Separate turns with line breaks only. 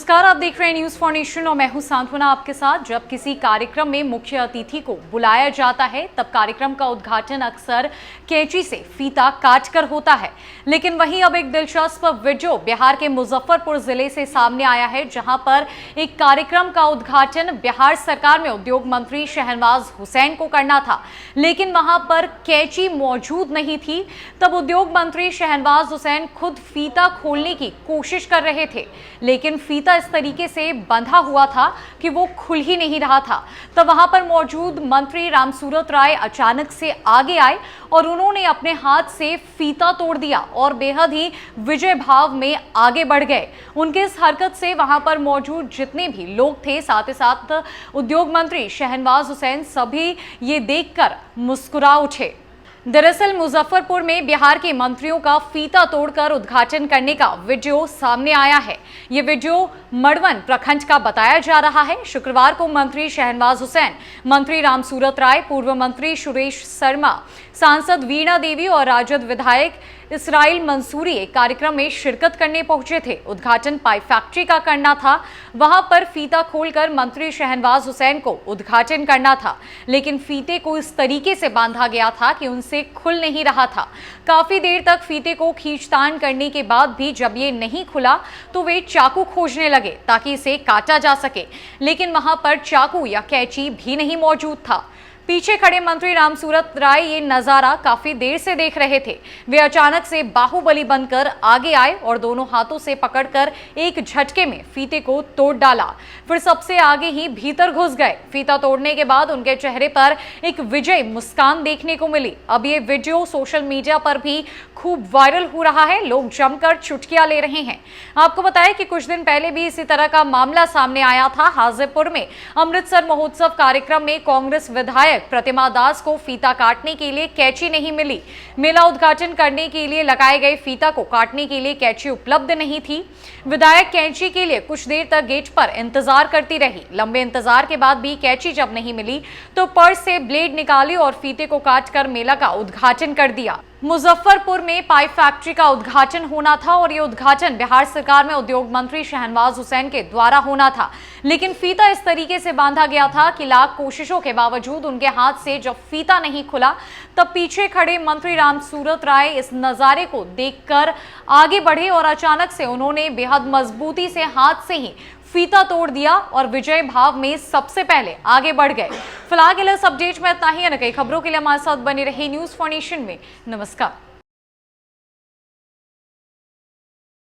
नमस्कार, आप देख रहे हैं न्यूज फॉर नेशन और मैं हूं सांत्वना आपके साथ। जब किसी कार्यक्रम में मुख्य अतिथि को बुलाया जाता है तब कार्यक्रम का उद्घाटन अक्सर कैंची से फीता काटकर होता है, लेकिन वहीं अब एक दिलचस्प वीडियो बिहार के मुजफ्फरपुर जिले से सामने आया है, जहां पर एक कार्यक्रम का उद्घाटन बिहार सरकार में उद्योग मंत्री शहनवाज हुसैन को करना था, लेकिन वहां पर कैंची मौजूद नहीं थी। तब उद्योग मंत्री शहनवाज हुसैन खुद फीता खोलने की कोशिश कर रहे थे, लेकिन फीता इस तरीके से बंधा हुआ था कि वो खुल ही नहीं रहा था। तब वहां पर मौजूद मंत्री रामसूरत राय अचानक से आगे आए और उन्होंने अपने हाथ से फीता तोड़ दिया और बेहद ही विजय भाव में आगे बढ़ गए। उनके इस हरकत से वहां पर मौजूद जितने भी लोग थे, साथ ही साथ उद्योग मंत्री शहनवाज हुसैन, सभी ये देखकर मुस्कुरा उठे। दरअसल मुजफ्फरपुर में बिहार के मंत्रियों का फीता तोड़कर उद्घाटन करने का वीडियो सामने आया है। ये वीडियो मड़वन प्रखंड का बताया जा रहा है। शुक्रवार को मंत्री शहनवाज हुसैन, मंत्री रामसूरत राय, पूर्व मंत्री सुरेश शर्मा, सांसद वीणा देवी और राजद विधायक इसराइल मंसूरी एक कार्यक्रम में शिरकत करने पहुंचे थे। उद्घाटन पाइप फैक्ट्री का करना था। वहां पर फीता खोलकर मंत्री शहनवाज हुसैन को उद्घाटन करना था, लेकिन फीते को इस तरीके से बांधा गया था कि उनसे खुल नहीं रहा था। काफी देर तक फीते को खींचतान करने के बाद भी जब ये नहीं खुला तो वे चाकू खोजने लगे ताकि इसे काटा जा सके, लेकिन वहां पर चाकू या कैंची भी नहीं मौजूद था। पीछे खड़े मंत्री रामसूरत राय ये नजारा काफी देर से देख रहे थे। वे अचानक से बाहुबली बनकर आगे आए और दोनों हाथों से पकड़कर एक झटके में फीते को तोड़ डाला। फिर सबसे आगे ही भीतर घुस गए। फीता तोड़ने के बाद उनके चेहरे पर एक विजय मुस्कान देखने को मिली। अब ये वीडियो सोशल मीडिया पर भी खूब वायरल हो रहा है। लोग जमकर चुटकियां ले रहे हैं। आपको बताएं कि कुछ दिन पहले भी इसी तरह का मामला सामने आया था। हाजीपुर में अमृतसर महोत्सव कार्यक्रम में कांग्रेस विधायक प्रतिमा दास को फीता काटने के लिए कैंची नहीं मिली। मेला उद्घाटन करने के लिए लगाए गए फीता को काटने के लिए कैंची उपलब्ध नहीं थी। विधायक कैंची के लिए कुछ देर तक गेट पर इंतजार करती रही। लंबे इंतजार के बाद भी कैंची जब नहीं मिली तो पर्स से ब्लेड निकाली और फीते को काटकर मेला का उद्घाटन कर दिया। मुजफ्फरपुर में पाइप फैक्ट्री का उद्घाटन होना था और यह उद्घाटन बिहार सरकार में उद्योग मंत्री शहनवाज हुसैन के द्वारा होना था, लेकिन फीता इस तरीके से बांधा गया था कि लाख कोशिशों के बावजूद उनके हाथ से जब फीता नहीं खुला तब पीछे खड़े मंत्री रामसूरत राय इस नजारे को देखकर आगे बढ़े और अचानक से उन्होंने बेहद मजबूती से हाथ से ही फीता तोड़ दिया और विजय भाव में सबसे पहले आगे बढ़ गए। फिलहाल के लिए इस अपडेट में इतना ही। कई खबरों के लिए हमारे साथ बने रहे न्यूज फॉर नेशन में। नमस्कार।